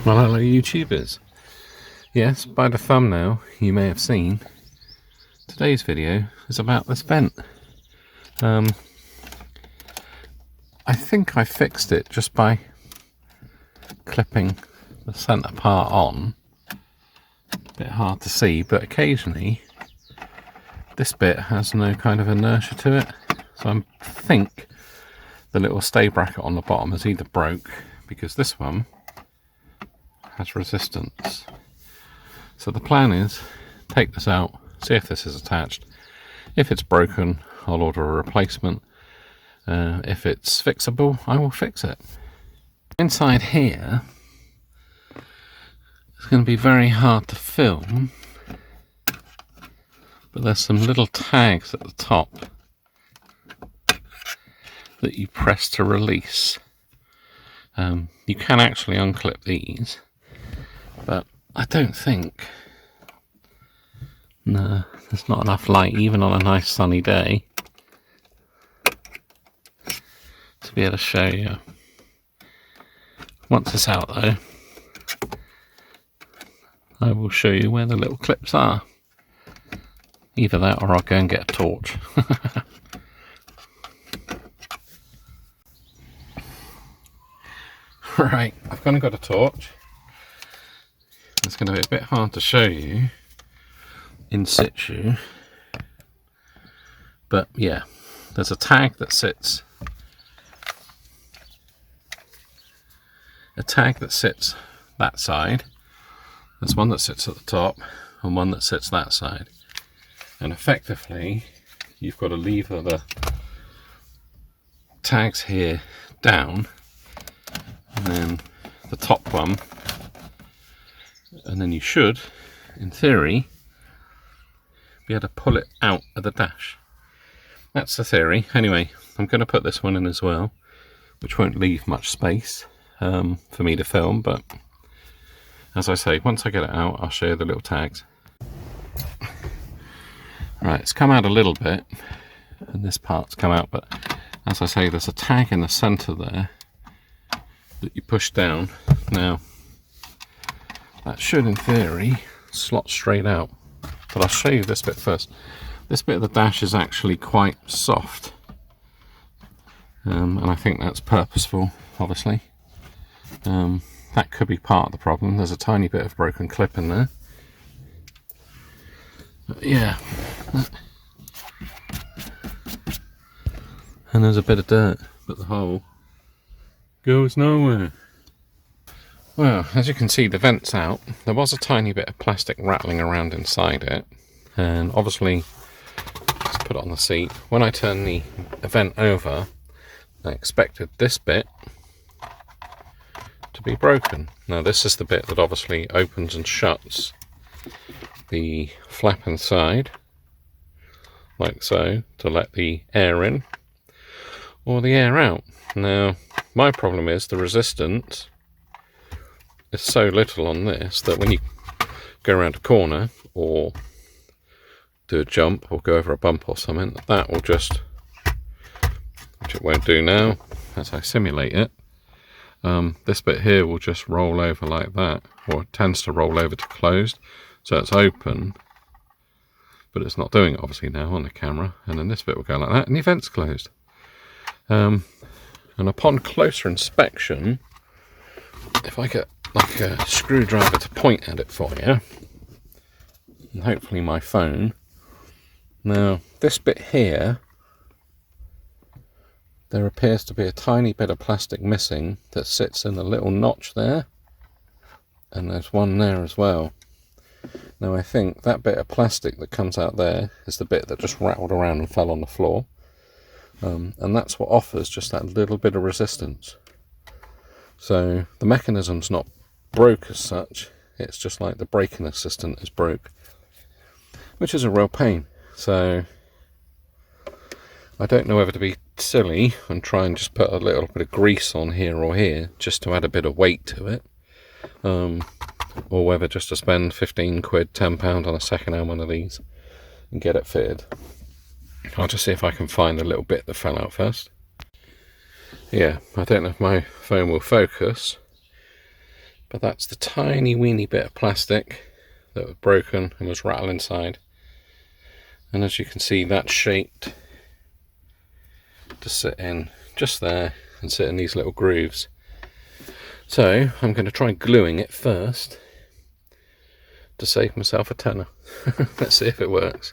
Well, hello YouTubers. Yes, by the thumbnail you may have seen, today's video is about this vent. I think I fixed it just by clipping the centre part on. A bit hard to see, but occasionally this bit has no kind of inertia to it. So I think the little stay bracket on the bottom is either broke, because this one has resistance. So the plan is take this out, see if this is attached. If it's broken, I'll order a replacement. If it's fixable, I will fix it. Inside here, it's going to be very hard to film, but there's some little tags at the top that you press to release. You can actually unclip these, but I don't think, no, there's not enough light even on a nice sunny day to be able to show you. Once it's out though, I will show you where the little clips are. Either that or I'll go and get a torch. Right, I've gone and got a torch. It's going to be a bit hard to show you in situ, but yeah, there's a tag that sits that side, there's one that sits at the top and one that sits that side, and effectively you've got to lever the tags here down, and then the top one, and then you should, in theory, be able to pull it out of the dash. That's the theory. Anyway, I'm going to put this one in as well, which won't leave much space for me to film, but as I say, once I get it out, I'll show you the little tags. Right, it's come out a little bit, and this part's come out, but as I say, there's a tag in the centre there that you push down. Now, that should, in theory, slot straight out. But I'll show you this bit first. This bit of the dash is actually quite soft. And I think that's purposeful, obviously. That could be part of the problem. There's a tiny bit of broken clip in there. But yeah. And there's a bit of dirt, but the hole goes nowhere. Well, as you can see, the vent's out. There was a tiny bit of plastic rattling around inside it, and obviously, let's put it on the seat. When I turned the vent over, I expected this bit to be broken. Now this is the bit that obviously opens and shuts the flap inside, like so, to let the air in or the air out. Now, my problem is the resistance is so little on this that when you go around a corner or do a jump or go over a bump or something, that will just, which it won't do now as I simulate it, this bit here will just roll over like that, or it tends to roll over to closed, so it's open, but it's not doing it obviously now on the camera, and then this bit will go like that and the vent's closed. And upon closer inspection, if I get like a screwdriver to point at it for you, and hopefully my phone, now this bit here, there appears to be a tiny bit of plastic missing that sits in a little notch there, and there's one there as well. Now I think that bit of plastic that comes out there is the bit that just rattled around and fell on the floor. And that's what offers just that little bit of resistance. So the mechanism's not broke as such, it's just like the braking assistant is broke, which is a real pain. So I don't know whether to be silly and try and just put a little bit of grease on here or here just to add a bit of weight to it, or whether just to spend 15 quid, £10 on a second-hand one of these and get it fitted. I'll just see if I can find the little bit that fell out first. Yeah, I don't know if my phone will focus, But that's the tiny weeny bit of plastic that was broken and was rattled inside. And as you can see, that's shaped to sit in just there and sit in these little grooves. So I'm going to try gluing it first to save myself a tenner. Let's see if it works.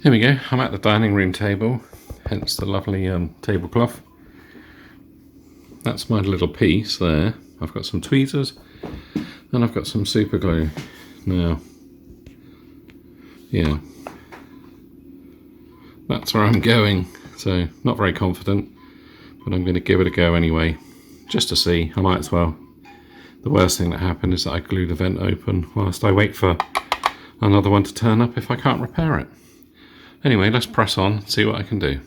Here we go, I'm at the dining room table, hence the lovely tablecloth. That's my little piece there. I've got some tweezers and I've got some super glue. Now, yeah, that's where I'm going. So not very confident, but I'm going to give it a go anyway, just to see. I might as well. The worst thing that happened is that I glued the vent open whilst I wait for another one to turn up if I can't repair it. Anyway, let's press on and see what I can do.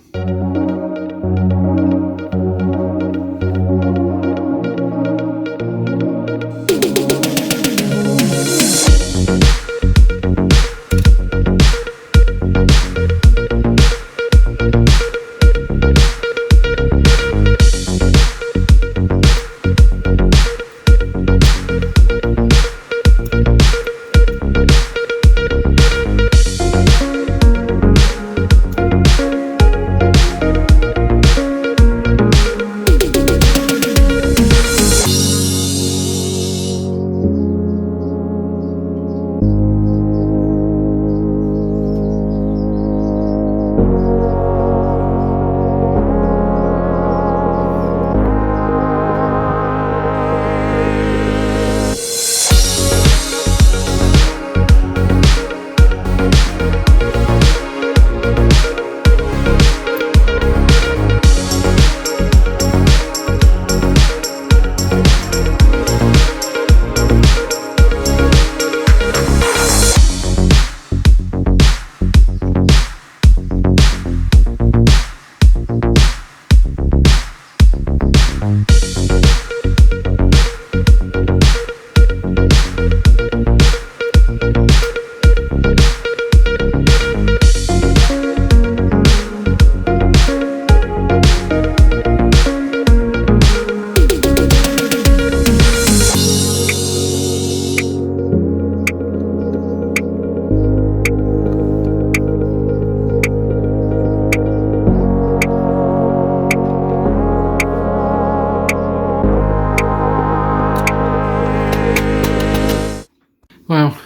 Well,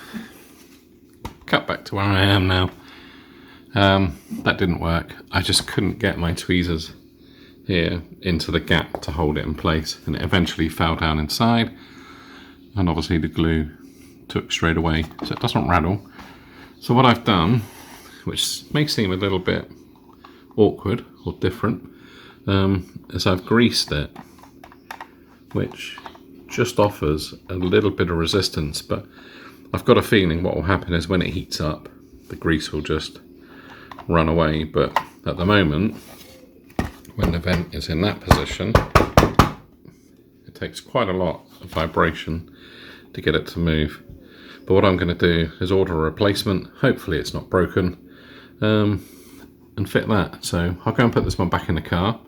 cut back to where I am now. That didn't work. I just couldn't get my tweezers here into the gap to hold it in place, and it eventually fell down inside, and obviously the glue took straight away, so it doesn't rattle. So what I've done, which may seem a little bit awkward or different, is I've greased it, which just offers a little bit of resistance, but I've got a feeling what will happen is when it heats up, the grease will just run away. But at the moment, when the vent is in that position, it takes quite a lot of vibration to get it to move. But what I'm going to do is order a replacement. Hopefully it's not broken, and fit that. So I'll go and put this one back in the car,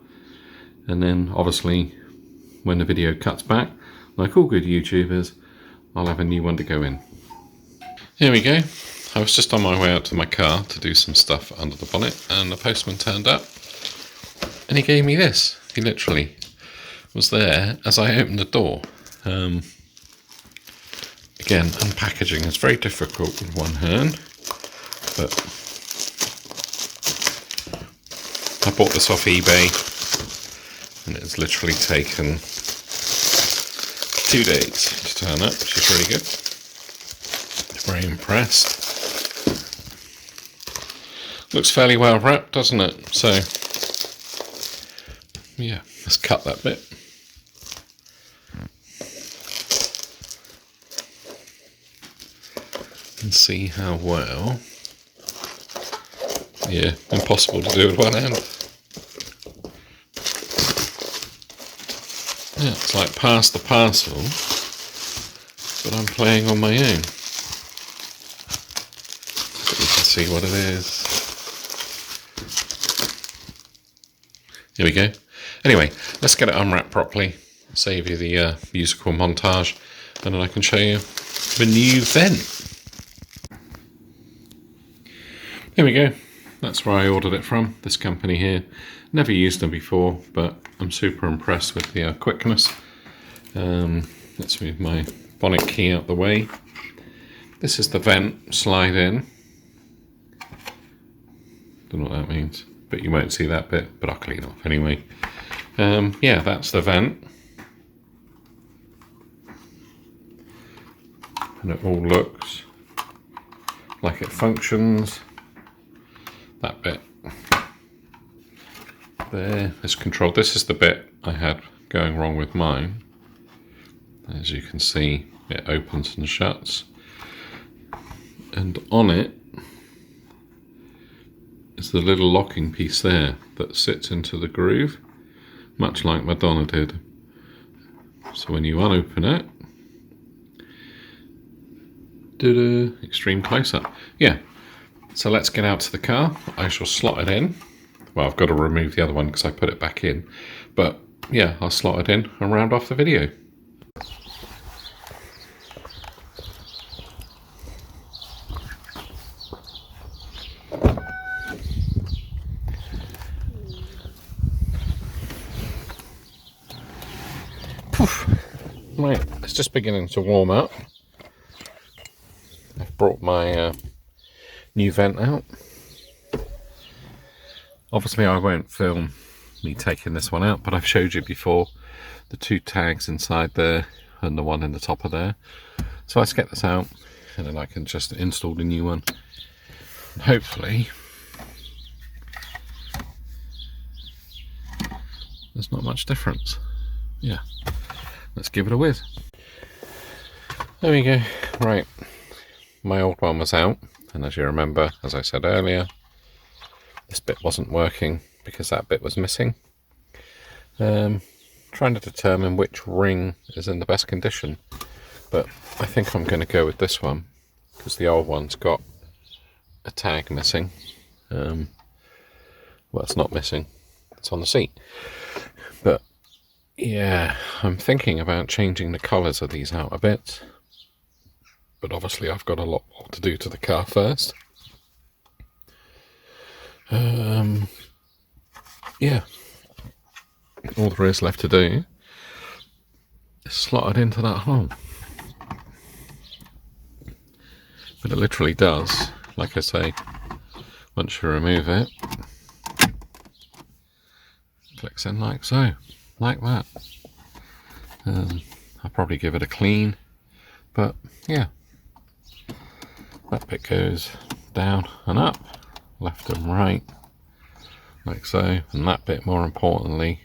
and then obviously when the video cuts back, like all good YouTubers, I'll have a new one to go in. Here we go. I was just on my way out to my car to do some stuff under the bonnet, and the postman turned up and he gave me this. He literally was there as I opened the door. Again, unpackaging is very difficult with one hand, but I bought this off eBay and it's literally taken 2 days to turn up, which is really good. Very impressed. Looks fairly well wrapped, doesn't it? So, yeah, let's cut that bit. And see how well. Yeah, impossible to do with one hand. Yeah, it's like pass the parcel, but I'm playing on my own. See what it is. Here we go. Anyway, let's get it unwrapped properly save you the musical montage, and then I can show you the new vent. There we go. That's where I ordered it from, this company here. Never used them before, but I'm super impressed with the quickness. Let's move my bonnet key out the way. This is the vent, slide in. Don't know what that means, but you won't see that bit, but I'll clean off anyway. Yeah, that's the vent. And it all looks like it functions. That bit there is controlled. This is the bit I had going wrong with mine. As you can see, it opens and shuts. And on it is the little locking piece there that sits into the groove, much like Madonna did. So when you unopen it, extreme close-up. Yeah. So let's get out to the car. I shall slot it in. Well, I've got to remove the other one because I put it back in. But yeah, I'll slot it in and round off the video. Poof. Right, it's just beginning to warm up. I've brought my new vent out. Obviously I won't film me taking this one out, but I've showed you before the two tags inside there and the one in the top of there. So let's get this out and then I can just install the new one. And hopefully there's not much difference. Yeah, let's give it a whiz. There we go. Right, my old one was out. And as you remember, as I said earlier, this bit wasn't working because that bit was missing. Trying to determine which ring is in the best condition. But I think I'm going to go with this one because the old one's got a tag missing. Well, it's not missing. It's on the seat. But yeah, I'm thinking about changing the colours of these out a bit. But obviously I've got a lot more to do to the car first. Yeah, all there is left to do is slot it into that hole. But it literally does, like I say, once you remove it, clicks in like so, like that. I'll probably give it a clean, but yeah. That bit goes down and up, left and right, like so. And that bit, more importantly,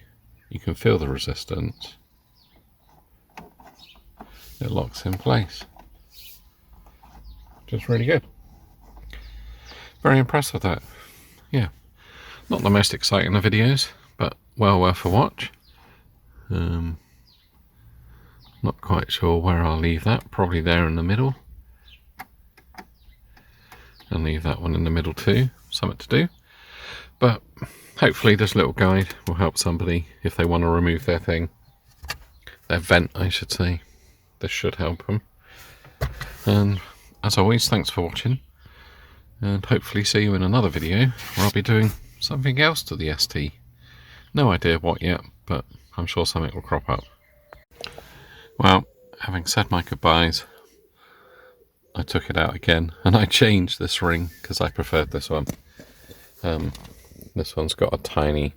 you can feel the resistance. It locks in place. Just really good. Very impressed with that. Yeah, not the most exciting of videos, but well worth a watch. Not quite sure where I'll leave that. Probably there in the middle. And leave that one in the middle too, something to do. But hopefully this little guide will help somebody if they want to remove their thing. Their vent, I should say. This should help them. And as always, thanks for watching. And hopefully see you in another video where I'll be doing something else to the ST. No idea what yet, but I'm sure something will crop up. Well, having said my goodbyes, I took it out again and I changed this ring because I preferred this one. This one's got a tiny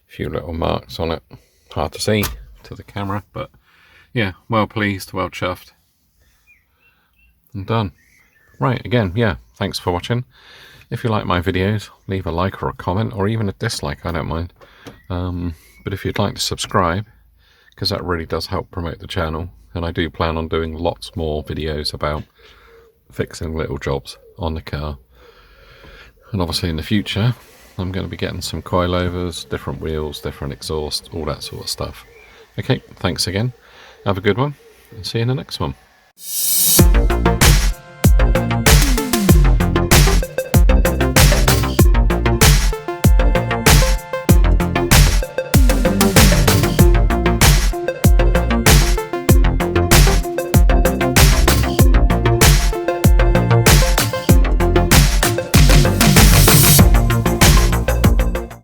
few little marks on it. Hard to see to the camera, but yeah, well pleased, well chuffed. And done. Right, again, yeah, thanks for watching. If you like my videos, leave a like or a comment or even a dislike, I don't mind. But if you'd like to subscribe, because that really does help promote the channel. And I do plan on doing lots more videos about fixing little jobs on the car. And obviously in the future, I'm going to be getting some coilovers, different wheels, different exhaust, all that sort of stuff. Okay, thanks again. Have a good one, and see you in the next one.